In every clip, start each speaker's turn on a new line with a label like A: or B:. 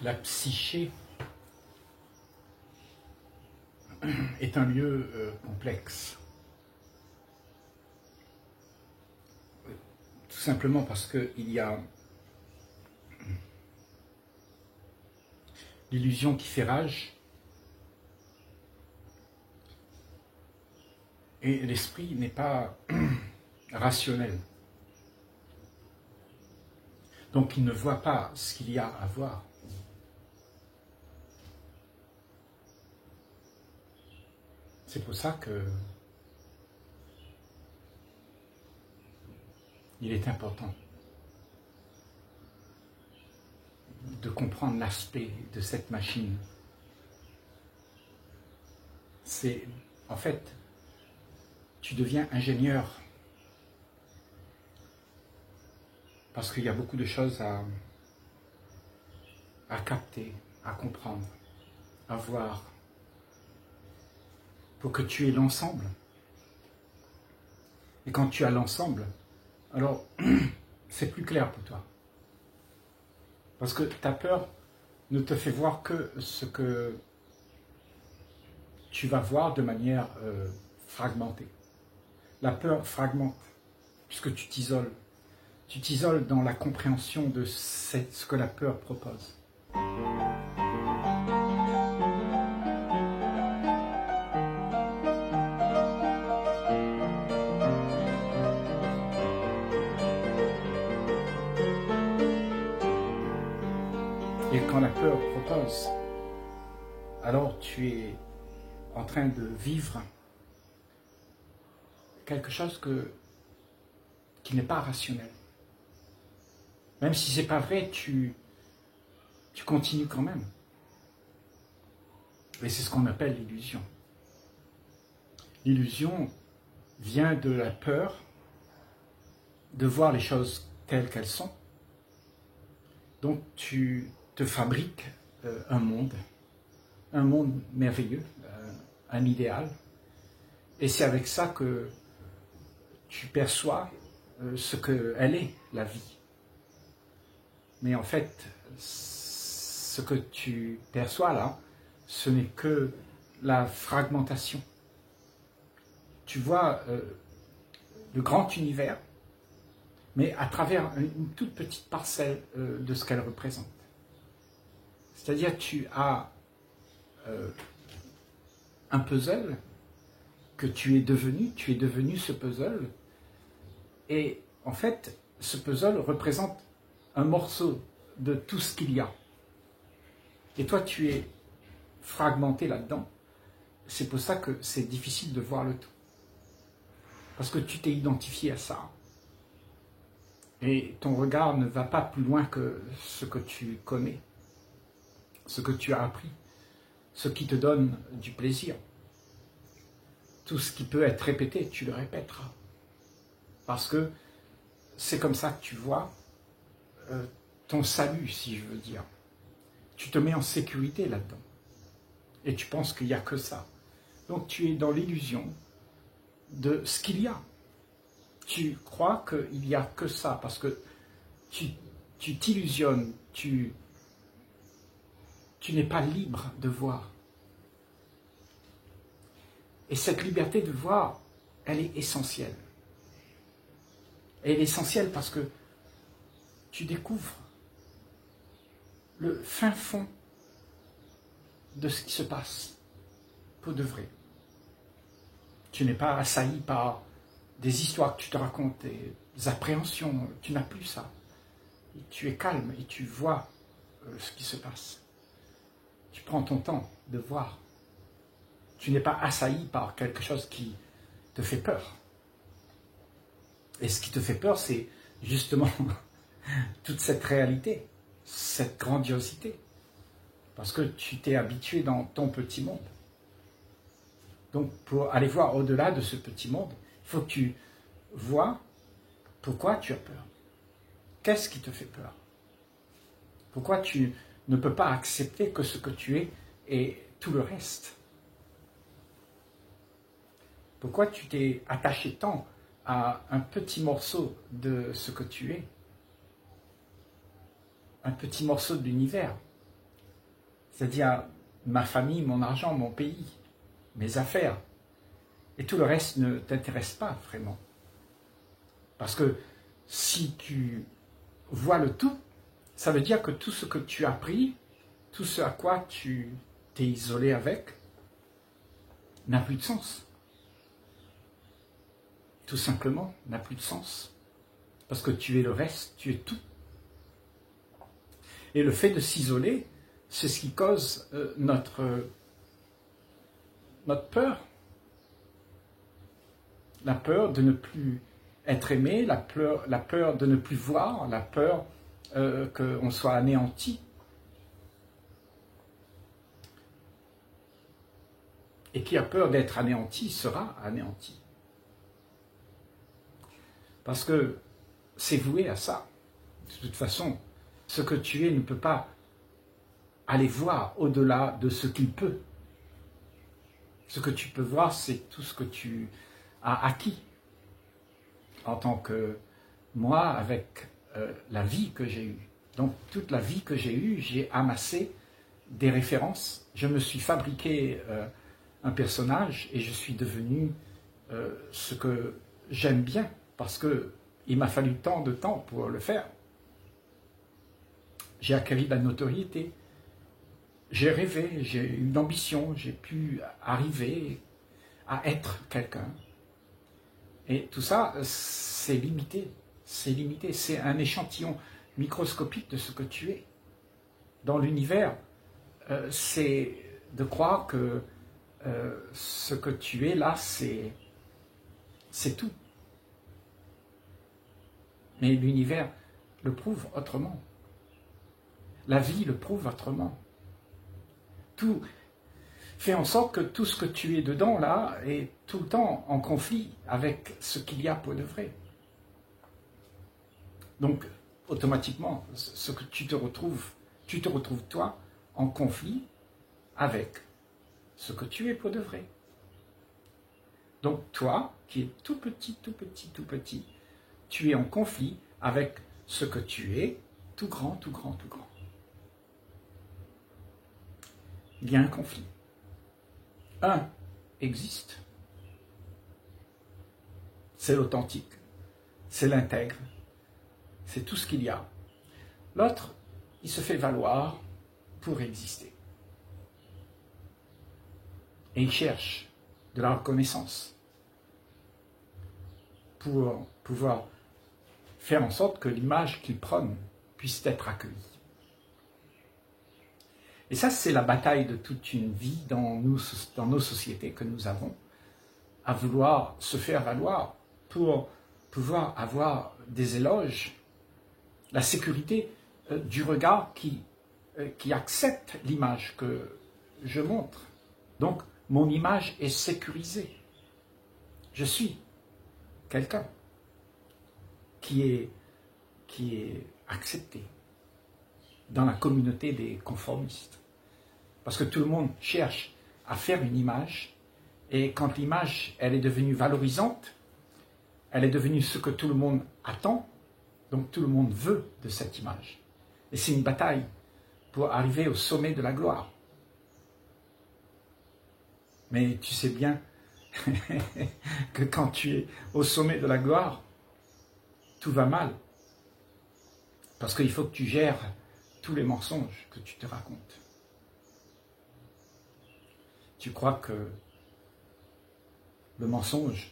A: La psyché est un lieu complexe. Tout simplement parce qu'il y a l'illusion qui fait rage et l'esprit n'est pas rationnel. Donc il ne voit pas ce qu'il y a à voir. C'est pour ça que il est important de comprendre l'aspect de cette machine. C'est, en fait, tu deviens ingénieur parce qu'il y a beaucoup de choses à capter, à comprendre, à voir, pour que tu aies l'ensemble. Et quand tu as l'ensemble, alors c'est plus clair pour toi. Parce que ta peur ne te fait voir que ce que tu vas voir de manière fragmentée. La peur fragmente, puisque tu t'isoles. Tu t'isoles dans la compréhension de ce que la peur propose. Et quand la peur propose, alors tu es en train de vivre quelque chose qui n'est pas rationnel. Même si ce n'est pas vrai, tu continues quand même. Et c'est ce qu'on appelle l'illusion. L'illusion vient de la peur de voir les choses telles qu'elles sont. Donc tu te fabriques un monde merveilleux, un idéal. Et c'est avec ça que tu perçois ce qu'elle est, la vie. Mais en fait, ce que tu perçois là, ce n'est que la fragmentation. Tu vois le grand univers, mais à travers une toute petite parcelle de ce qu'elle représente. C'est-à-dire tu as un puzzle que tu es devenu ce puzzle, et en fait, ce puzzle représente un morceau de tout ce qu'il y a. Et toi, tu es fragmenté là-dedans. C'est pour ça que c'est difficile de voir le tout. Parce que tu t'es identifié à ça. Et ton regard ne va pas plus loin que ce que tu connais, ce que tu as appris, ce qui te donne du plaisir. Tout ce qui peut être répété, tu le répéteras. Parce que c'est comme ça que tu vois ton salut, si je veux dire. Tu te mets en sécurité là-dedans. Et tu penses qu'il n'y a que ça. Donc tu es dans l'illusion de ce qu'il y a. Tu crois qu'il n'y a que ça, parce que tu t'illusionnes, tu n'es pas libre de voir. Et cette liberté de voir, elle est essentielle. Elle est essentielle parce que tu découvres le fin fond de ce qui se passe pour de vrai. Tu n'es pas assailli par des histoires que tu te racontes, des appréhensions, tu n'as plus ça. Et tu es calme et tu vois ce qui se passe. Tu prends ton temps de voir. Tu n'es pas assailli par quelque chose qui te fait peur. Et ce qui te fait peur, c'est justement toute cette réalité, cette grandiosité. Parce que tu t'es habitué dans ton petit monde. Donc pour aller voir au-delà de ce petit monde, il faut que tu vois pourquoi tu as peur. Qu'est-ce qui te fait peur? Pourquoi tu ne peux pas accepter que ce que tu es et tout le reste? Pourquoi tu t'es attaché tant à un petit morceau de ce que tu es? Un petit morceau de l'univers c'est-à-dire ma famille, mon argent, mon pays, mes affaires. Et tout le reste ne t'intéresse pas vraiment. Parce que si tu vois le tout, ça veut dire que tout ce que tu as pris, tout ce à quoi tu t'es isolé avec, n'a plus de sens. Tout simplement, n'a plus de sens. Parce que tu es le reste, tu es tout. Et le fait de s'isoler, c'est ce qui cause notre peur. La peur de ne plus être aimé, la peur de ne plus voir, la peur qu'on soit anéanti. Et qui a peur d'être anéanti sera anéanti. Parce que c'est voué à ça. De toute façon, ce que tu es ne peut pas aller voir au-delà de ce qu'il peut. Ce que tu peux voir, c'est tout ce que tu as acquis en tant que moi, avec la vie que j'ai eue. Donc, toute la vie que j'ai eue, j'ai amassé des références. Je me suis fabriqué un personnage et je suis devenu ce que j'aime bien, parce qu'il m'a fallu tant de temps pour le faire. J'ai acquis de la notoriété, j'ai rêvé, j'ai eu une ambition, j'ai pu arriver à être quelqu'un. Et tout ça, c'est limité, c'est un échantillon microscopique de ce que tu es. Dans l'univers, c'est de croire que ce que tu es là, c'est tout. Mais l'univers le prouve autrement. La vie le prouve autrement. Tout fait en sorte que tout ce que tu es dedans là est tout le temps en conflit avec ce qu'il y a pour de vrai. Donc, automatiquement, ce que tu te retrouves toi en conflit avec ce que tu es pour de vrai. Donc toi, qui es tout petit, tu es en conflit avec ce que tu es, tout grand. Il y a un conflit. Un existe. C'est l'authentique, c'est l'intègre, c'est tout ce qu'il y a. L'autre, il se fait valoir pour exister. Et il cherche de la reconnaissance pour pouvoir faire en sorte que l'image qu'il prône puisse être accueillie. Et ça, c'est la bataille de toute une vie dans nos sociétés que nous avons, à vouloir se faire valoir pour pouvoir avoir des éloges, la sécurité du regard qui accepte l'image que je montre. Donc, mon image est sécurisée. Je suis quelqu'un qui est accepté dans la communauté des conformistes. Parce que tout le monde cherche à faire une image, et quand l'image, elle est devenue valorisante, elle est devenue ce que tout le monde attend, donc tout le monde veut de cette image. Et c'est une bataille pour arriver au sommet de la gloire. Mais tu sais bien que quand tu es au sommet de la gloire, tout va mal. Parce qu'il faut que tu gères tous les mensonges que tu te racontes. Tu crois que le mensonge,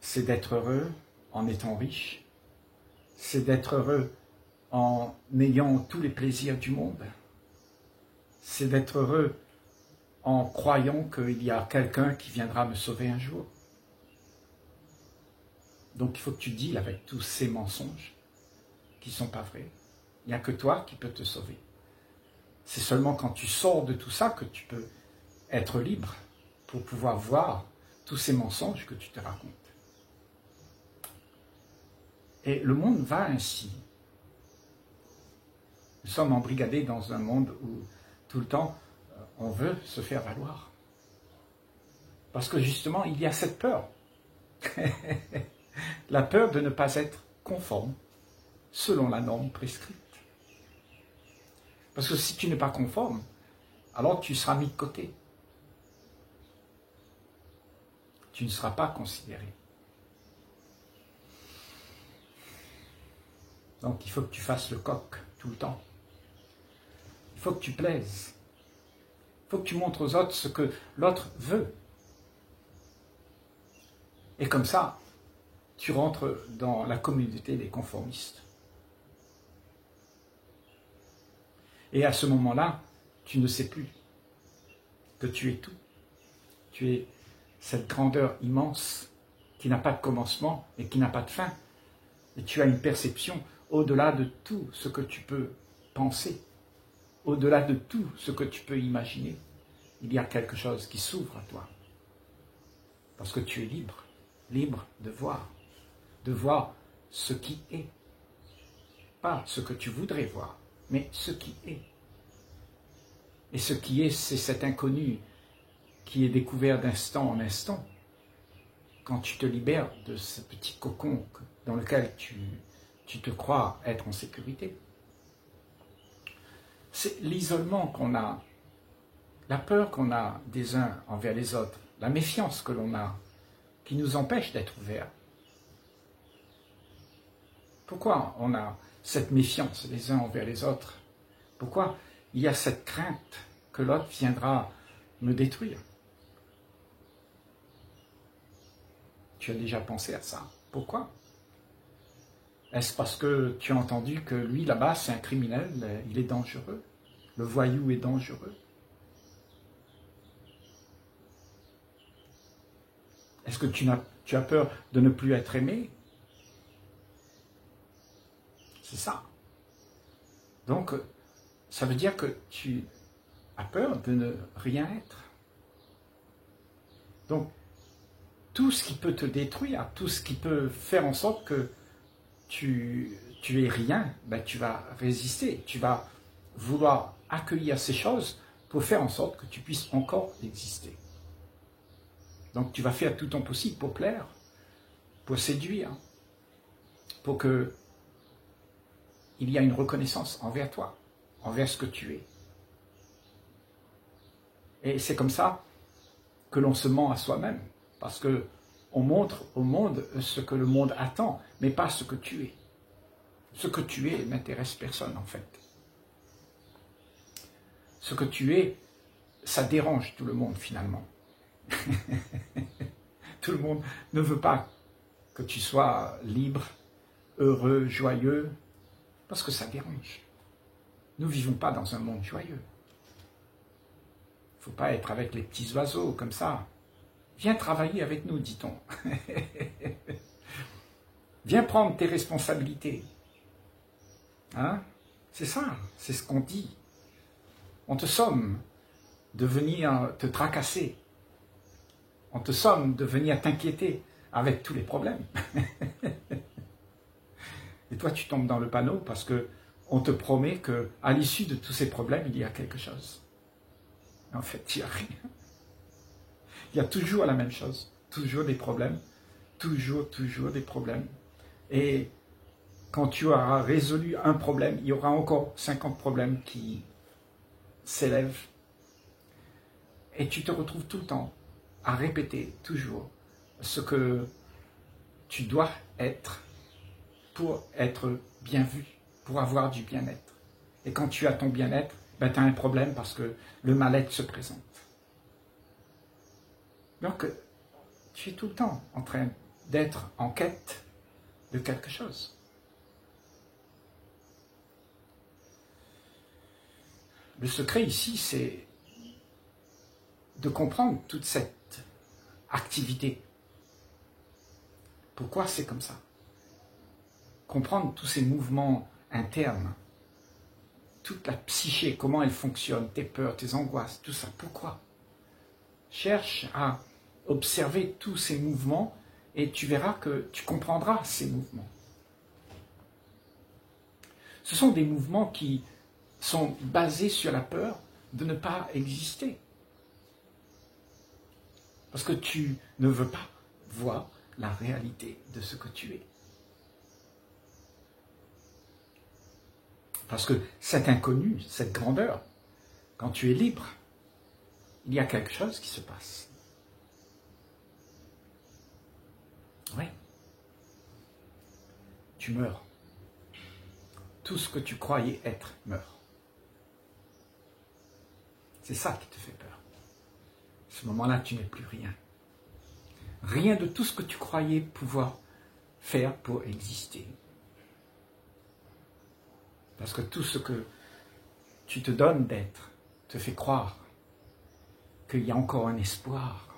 A: c'est d'être heureux en étant riche, c'est d'être heureux en ayant tous les plaisirs du monde, c'est d'être heureux en croyant qu'il y a quelqu'un qui viendra me sauver un jour. Donc il faut que tu deals avec tous ces mensonges qui ne sont pas vrais. Il n'y a que toi qui peux te sauver. C'est seulement quand tu sors de tout ça que tu peux être libre pour pouvoir voir tous ces mensonges que tu te racontes. Et le monde va ainsi. Nous sommes embrigadés dans un monde où tout le temps on veut se faire valoir. Parce que justement, il y a cette peur. La peur de ne pas être conforme selon la norme prescrite. Parce que si tu n'es pas conforme, alors tu seras mis de côté. Tu ne seras pas considéré. Donc il faut que tu fasses le coq tout le temps. Il faut que tu plaises. Il faut que tu montres aux autres ce que l'autre veut. Et comme ça, tu rentres dans la communauté des conformistes. Et à ce moment-là, tu ne sais plus que tu es tout. Tu es cette grandeur immense qui n'a pas de commencement et qui n'a pas de fin. Et tu as une perception au-delà de tout ce que tu peux penser, au-delà de tout ce que tu peux imaginer. Il y a quelque chose qui s'ouvre à toi. Parce que tu es libre, libre de voir ce qui est. Pas ce que tu voudrais voir, mais ce qui est. Et ce qui est, c'est cet inconnu qui est découvert d'instant en instant. Quand tu te libères de ce petit cocon dans lequel tu te crois être en sécurité. C'est l'isolement qu'on a, la peur qu'on a des uns envers les autres, la méfiance que l'on a, qui nous empêche d'être ouverts. Pourquoi on a cette méfiance les uns envers les autres? Pourquoi il y a cette crainte que l'autre viendra me détruire? Tu as déjà pensé à ça. Pourquoi? Est-ce parce que tu as entendu que lui, là-bas, c'est un criminel, il est dangereux? Le voyou est dangereux? Est-ce que tu as peur de ne plus être aimé? C'est ça. Donc, ça veut dire que tu as peur de ne rien être. Donc, tout ce qui peut te détruire, tout ce qui peut faire en sorte que tu es rien, ben tu vas résister, tu vas vouloir accueillir ces choses pour faire en sorte que tu puisses encore exister. Donc tu vas faire tout ton possible pour plaire, pour séduire, pour que il y ait une reconnaissance envers toi, envers ce que tu es. Et c'est comme ça que l'on se ment à soi-même, parce que on montre au monde ce que le monde attend, mais pas ce que tu es. Ce que tu es n'intéresse personne, en fait. Ce que tu es, ça dérange tout le monde, finalement. Tout le monde ne veut pas que tu sois libre, heureux, joyeux, parce que ça dérange. Nous ne vivons pas dans un monde joyeux. Il ne faut pas être avec les petits oiseaux, comme ça. Viens travailler avec nous, dit-on. Viens prendre tes responsabilités. Hein? C'est ça, c'est ce qu'on dit. On te somme de venir te tracasser. On te somme de venir t'inquiéter avec tous les problèmes. Et toi, tu tombes dans le panneau parce que on te promet qu'à l'issue de tous ces problèmes, il y a quelque chose. En fait, il n'y a rien. Il y a toujours la même chose, toujours des problèmes, toujours des problèmes. Et quand tu auras résolu un problème, il y aura encore 50 problèmes qui s'élèvent. Et tu te retrouves tout le temps à répéter toujours ce que tu dois être pour être bien vu, pour avoir du bien-être. Et quand tu as ton bien-être, ben, tu as un problème parce que le mal-être se présente. Donc, tu es tout le temps en train d'être en quête de quelque chose. Le secret ici, c'est de comprendre toute cette activité. Pourquoi c'est comme ça? Comprendre tous ces mouvements internes, toute la psyché, comment elle fonctionne, tes peurs, tes angoisses, tout ça. Pourquoi? Cherche à observer tous ces mouvements et tu verras que tu comprendras ces mouvements. Ce sont des mouvements qui sont basés sur la peur de ne pas exister. Parce que tu ne veux pas voir la réalité de ce que tu es. Parce que cet inconnu, cette grandeur, quand tu es libre, il y a quelque chose qui se passe. Oui. Tu meurs. Tout ce que tu croyais être meurt. C'est ça qui te fait peur. À ce moment-là, tu n'es plus rien. Rien de tout ce que tu croyais pouvoir faire pour exister. Parce que tout ce que tu te donnes d'être te fait croire qu'il y a encore un espoir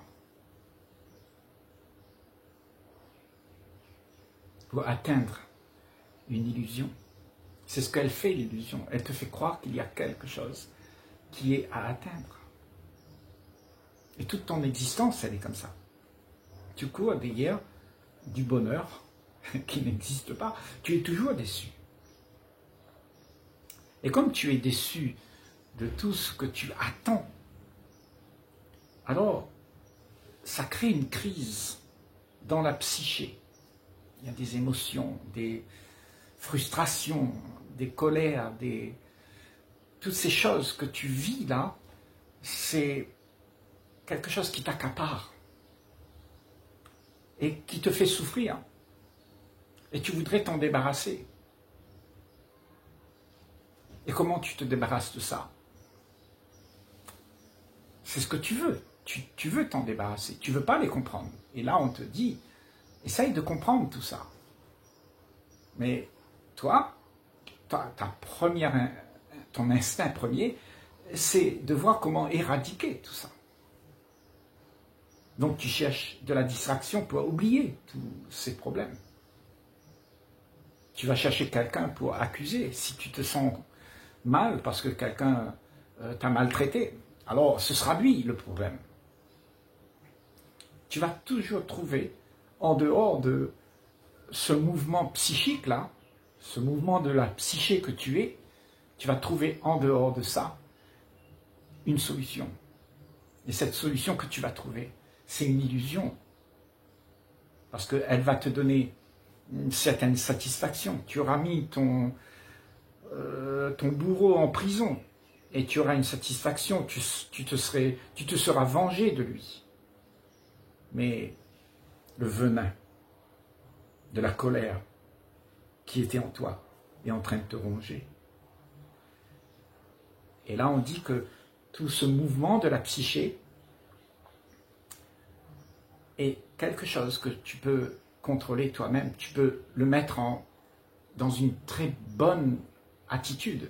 A: pour atteindre une illusion. C'est ce qu'elle fait, l'illusion. Elle te fait croire qu'il y a quelque chose qui est à atteindre. Et toute ton existence, elle est comme ça. Tu cours derrière du bonheur qui n'existe pas. Tu es toujours déçu. Et comme tu es déçu de tout ce que tu attends, alors ça crée une crise dans la psyché. Il y a des émotions, des frustrations, des colères, toutes ces choses que tu vis là, c'est quelque chose qui t'accapare et qui te fait souffrir. Et tu voudrais t'en débarrasser. Et comment tu te débarrasses de ça? C'est ce que tu veux. Tu veux t'en débarrasser. Tu ne veux pas les comprendre. Et là, on te dit, essaye de comprendre tout ça. Mais toi, ton instinct premier, c'est de voir comment éradiquer tout ça. Donc tu cherches de la distraction pour oublier tous ces problèmes. Tu vas chercher quelqu'un pour accuser. Si tu te sens mal parce que quelqu'un t'a maltraité, alors ce sera lui le problème. Tu vas toujours trouver, en dehors de ce mouvement psychique-là, ce mouvement de la psyché que tu es, tu vas trouver en dehors de ça une solution. Et cette solution que tu vas trouver, c'est une illusion. Parce qu'elle va te donner une certaine satisfaction. Tu auras mis ton bourreau en prison et tu auras une satisfaction, tu te seras vengé de lui. Mais le venin de la colère qui était en toi est en train de te ronger. Et là, on dit que tout ce mouvement de la psyché est quelque chose que tu peux contrôler toi-même. Tu peux le mettre dans une très bonne attitude,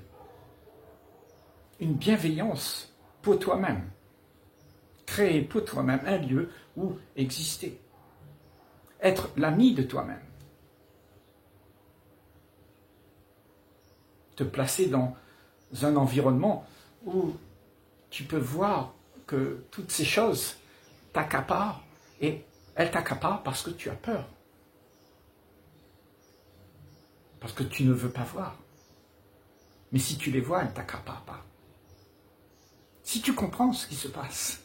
A: une bienveillance pour toi-même. Créer pour toi-même un lieu où exister. Être l'ami de toi-même. Te placer dans un environnement où tu peux voir que toutes ces choses t'accaparent et elles t'accaparent parce que tu as peur. Parce que tu ne veux pas voir. Mais si tu les vois, elles ne t'accaparent pas. Si tu comprends ce qui se passe,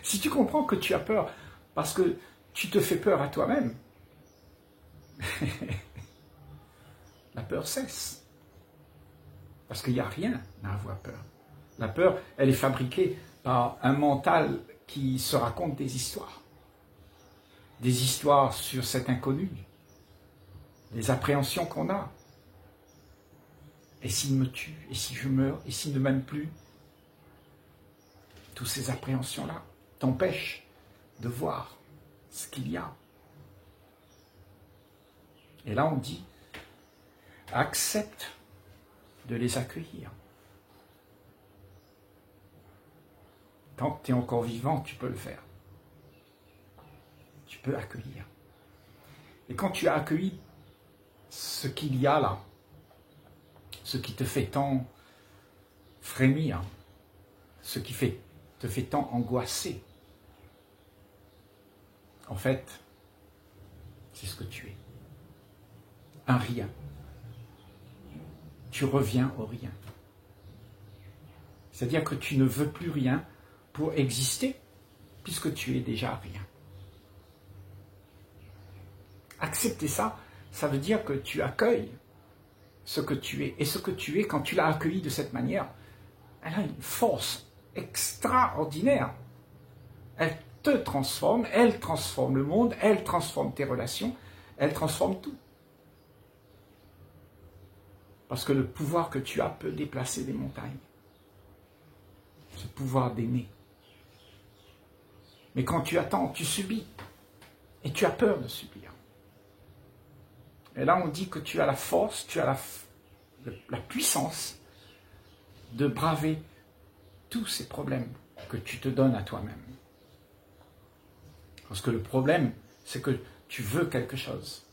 A: si tu comprends que tu as peur parce que tu te fais peur à toi-même, la peur cesse. Parce qu'il n'y a rien à avoir peur. La peur, elle est fabriquée par un mental qui se raconte des histoires. Des histoires sur cet inconnu. Les appréhensions qu'on a. Et s'il me tue, et si je meurs, et s'il ne m'aime plus, toutes ces appréhensions-là t'empêchent de voir ce qu'il y a. Et là, on dit, accepte de les accueillir. Tant que tu es encore vivant, tu peux le faire. Tu peux accueillir. Et quand tu as accueilli ce qu'il y a là, ce qui te fait tant frémir, ce qui te fait tant angoisser, en fait, c'est ce que tu es. Un rien. Tu reviens au rien. C'est-à-dire que tu ne veux plus rien pour exister, puisque tu es déjà rien. Accepter ça, ça veut dire que tu accueilles ce que tu es. Et ce que tu es, quand tu l'as accueilli de cette manière, elle a une force extraordinaire. Elle te transforme, elle transforme le monde, elle transforme tes relations, elle transforme tout. Parce que le pouvoir que tu as peut déplacer des montagnes. Ce pouvoir d'aimer. Mais quand tu attends, tu subis. Et tu as peur de subir. Et là, on dit que tu as la force, tu as la puissance de braver tous ces problèmes que tu te donnes à toi-même. Parce que le problème, c'est que tu veux quelque chose.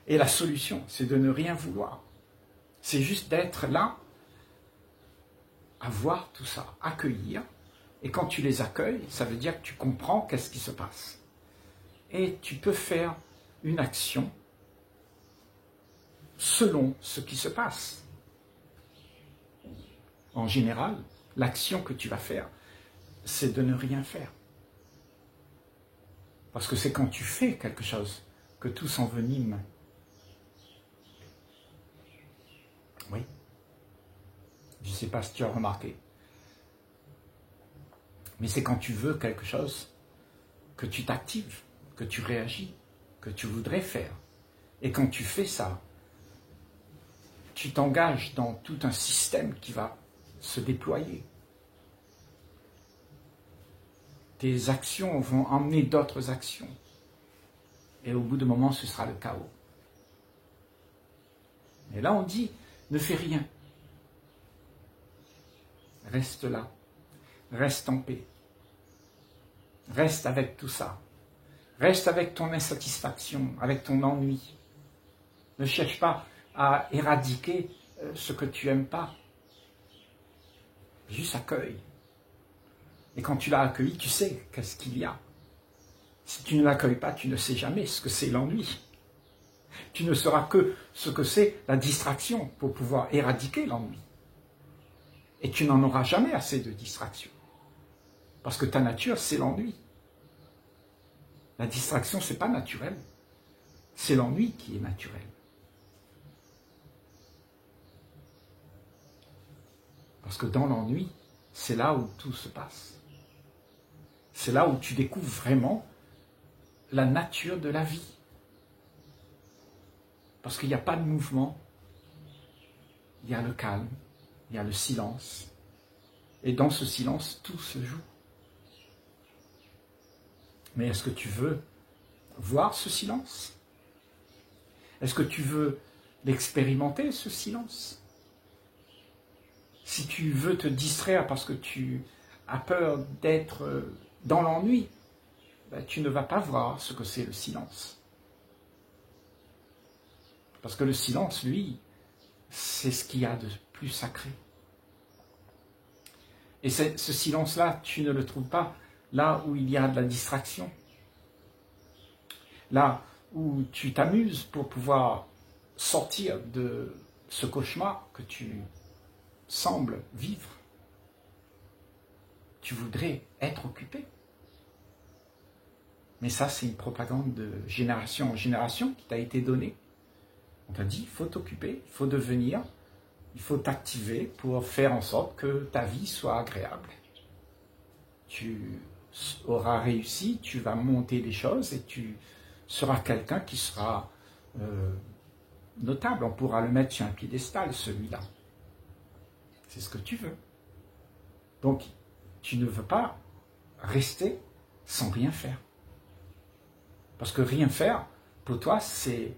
A: Et la solution, c'est de ne rien vouloir. C'est juste d'être là, à voir tout ça, accueillir. Et quand tu les accueilles, ça veut dire que tu comprends qu'est-ce qui se passe. Et tu peux faire une action selon ce qui se passe. En général, l'action que tu vas faire, c'est de ne rien faire. Parce que c'est quand tu fais quelque chose que tout s'envenime. Oui. Je ne sais pas si tu as remarqué. Mais c'est quand tu veux quelque chose que tu t'actives, que tu réagis, que tu voudrais faire. Et quand tu fais ça, tu t'engages dans tout un système qui va se déployer. Tes actions vont emmener d'autres actions. Et au bout d'un moment, ce sera le chaos. Et là, on dit, ne fais rien. Reste là. Reste en paix. Reste avec tout ça. Reste avec ton insatisfaction, avec ton ennui. Ne cherche pas à éradiquer ce que tu n'aimes pas. Juste accueille. Et quand tu l'as accueilli, tu sais qu'est-ce qu'il y a. Si tu ne l'accueilles pas, tu ne sais jamais ce que c'est l'ennui. Tu ne sauras que ce que c'est la distraction pour pouvoir éradiquer l'ennui. Et tu n'en auras jamais assez de distraction. Parce que ta nature, c'est l'ennui. La distraction, ce n'est pas naturel. C'est l'ennui qui est naturel. Parce que dans l'ennui, c'est là où tout se passe. C'est là où tu découvres vraiment la nature de la vie. Parce qu'il n'y a pas de mouvement. Il y a le calme, il y a le silence. Et dans ce silence, tout se joue. Mais est-ce que tu veux voir ce silence? Est-ce que tu veux l'expérimenter, ce silence? Si tu veux te distraire parce que tu as peur d'être dans l'ennui, ben, tu ne vas pas voir ce que c'est le silence. Parce que le silence, lui, c'est ce qu'il y a de plus sacré. Et ce silence-là, tu ne le trouves pas là où il y a de la distraction. Là où tu t'amuses pour pouvoir sortir de ce cauchemar que tu sembles vivre. Tu voudrais être occupé. Mais ça, c'est une propagande de génération en génération qui t'a été donnée. On t'a dit, il faut t'occuper, il faut devenir, il faut t'activer pour faire en sorte que ta vie soit agréable. Tu auras réussi, tu vas monter des choses et tu seras quelqu'un qui sera notable. On pourra le mettre sur un piédestal, celui-là. C'est ce que tu veux. Donc, tu ne veux pas rester sans rien faire. Parce que rien faire, pour toi, c'est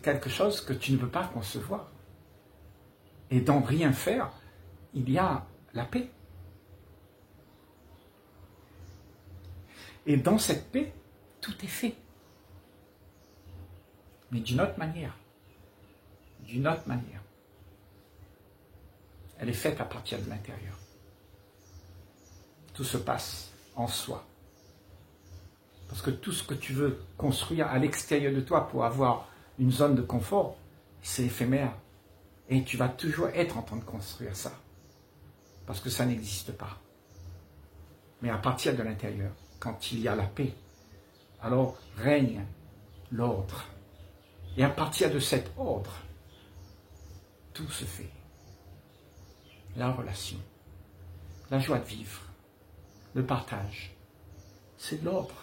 A: quelque chose que tu ne peux pas concevoir. Et dans rien faire, il y a la paix. Et dans cette paix, tout est fait. Mais d'une autre manière. D'une autre manière. Elle est faite à partir de l'intérieur. Tout se passe en soi. Parce que tout ce que tu veux construire à l'extérieur de toi pour avoir une zone de confort, c'est éphémère. Et tu vas toujours être en train de construire ça. Parce que ça n'existe pas. Mais à partir de l'intérieur, quand il y a la paix, alors règne l'ordre. Et à partir de cet ordre, tout se fait. La relation, la joie de vivre, le partage, c'est de l'ordre.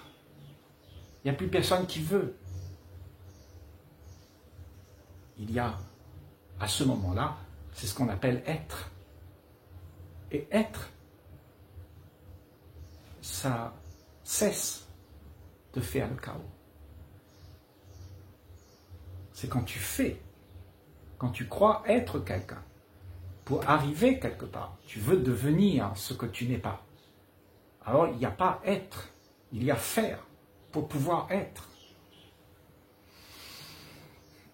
A: Il n'y a plus personne qui veut. Il y a, à ce moment-là, c'est ce qu'on appelle être. Et être, ça cesse de faire le chaos. C'est quand tu fais, quand tu crois être quelqu'un, pour arriver quelque part, tu veux devenir ce que tu n'es pas. Alors il n'y a pas être, il y a faire pour pouvoir être.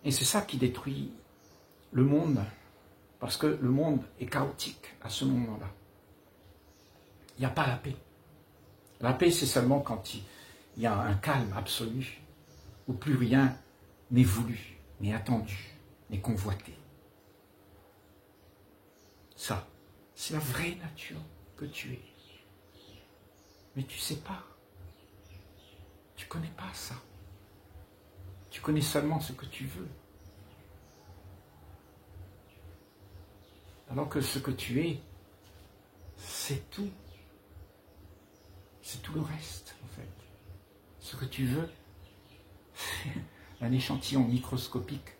A: Et c'est ça qui détruit le monde, parce que le monde est chaotique à ce moment-là. Il n'y a pas la paix. La paix, c'est seulement quand il y a un calme absolu, où plus rien n'est voulu, n'est attendu, n'est convoité. Ça, c'est la vraie nature que tu es. Mais tu ne sais pas. Tu ne connais pas ça. Tu connais seulement ce que tu veux. Alors que ce que tu es, c'est tout. C'est tout le reste, en fait. Ce que tu veux, c'est un échantillon microscopique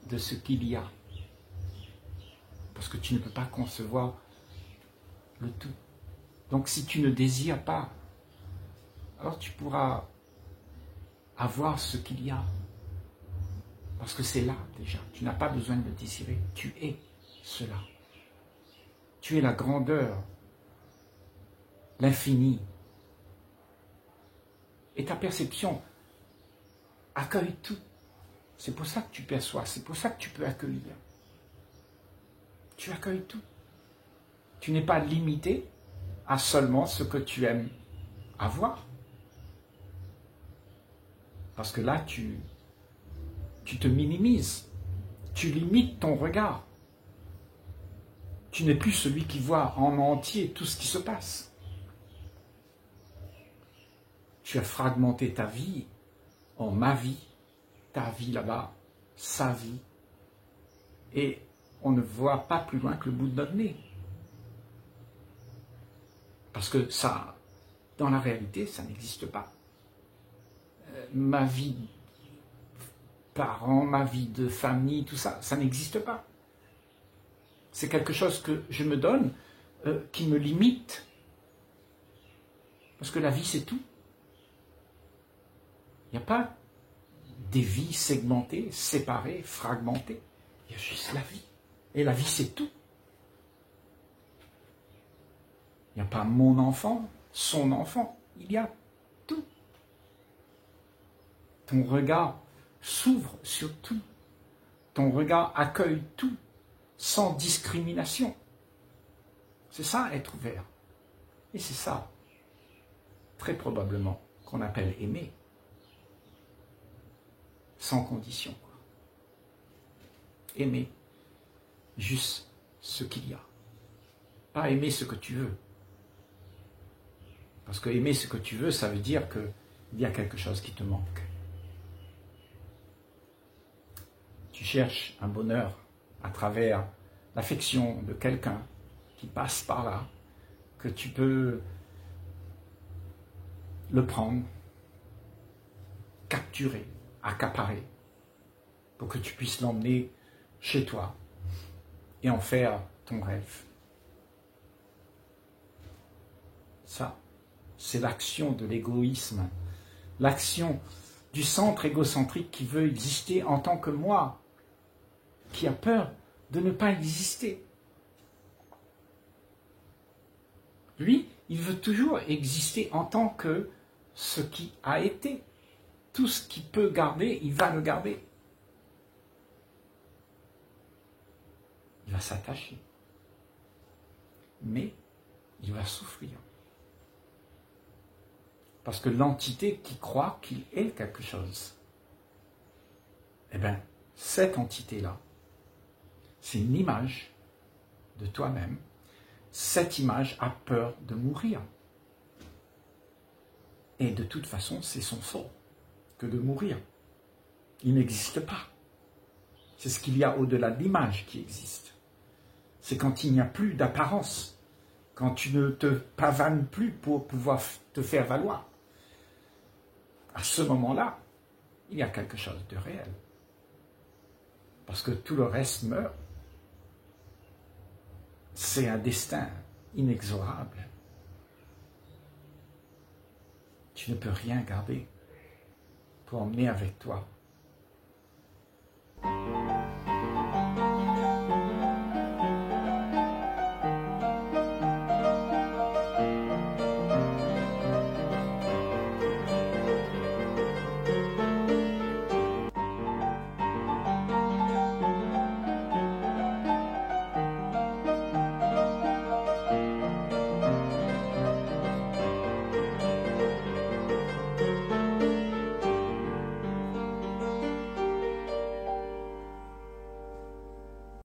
A: de ce qu'il y a. Parce que tu ne peux pas concevoir le tout. Donc si tu ne désires pas, alors tu pourras avoir ce qu'il y a. Parce que c'est là déjà. Tu n'as pas besoin de le désirer. Tu es cela. Tu es la grandeur, l'infini. Et ta perception accueille tout. C'est pour ça que tu perçois, c'est pour ça que tu peux accueillir. Tu accueilles tout. Tu n'es pas limité à seulement ce que tu aimes avoir. Parce que là, tu te minimises. Tu limites ton regard. Tu n'es plus celui qui voit en entier tout ce qui se passe. Tu as fragmenté ta vie en ma vie, ta vie là-bas, sa vie. Et on ne voit pas plus loin que le bout de notre nez. Parce que ça, dans la réalité, ça n'existe pas. Ma vie de parents, ma vie de famille, tout ça, ça n'existe pas. C'est quelque chose que je me donne, qui me limite. Parce que la vie, c'est tout. Il n'y a pas des vies segmentées, séparées, fragmentées. Il y a juste la vie. Et la vie, c'est tout. Il n'y a pas mon enfant, son enfant. Il y a tout. Ton regard s'ouvre sur tout. Ton regard accueille tout, sans discrimination. C'est ça, être ouvert. Et c'est ça, très probablement, qu'on appelle aimer. Sans condition. Aimer juste ce qu'il y a. Pas aimer ce que tu veux. Parce que aimer ce que tu veux, ça veut dire qu'il y a quelque chose qui te manque. Tu cherches un bonheur à travers l'affection de quelqu'un qui passe par là, que tu peux le prendre, capturer, accaparer, pour que tu puisses l'emmener chez toi et en faire ton rêve. Ça, c'est l'action de l'égoïsme, l'action du centre égocentrique qui veut exister en tant que moi, qui a peur de ne pas exister. Lui, il veut toujours exister en tant que ce qui a été. Tout ce qu'il peut garder, il va le garder. Il va s'attacher. Mais il va souffrir. Parce que l'entité qui croit qu'il est quelque chose, eh bien, cette entité-là, c'est une image de toi-même. Cette image a peur de mourir. Et de toute façon, c'est son sort que de mourir. Il n'existe pas. C'est ce qu'il y a au-delà de l'image qui existe. C'est quand il n'y a plus d'apparence, quand tu ne te pavanes plus pour pouvoir te faire valoir. À ce moment-là, il y a quelque chose de réel. Parce que tout le reste meurt. C'est un destin inexorable. Tu ne peux rien garder pour emmener avec toi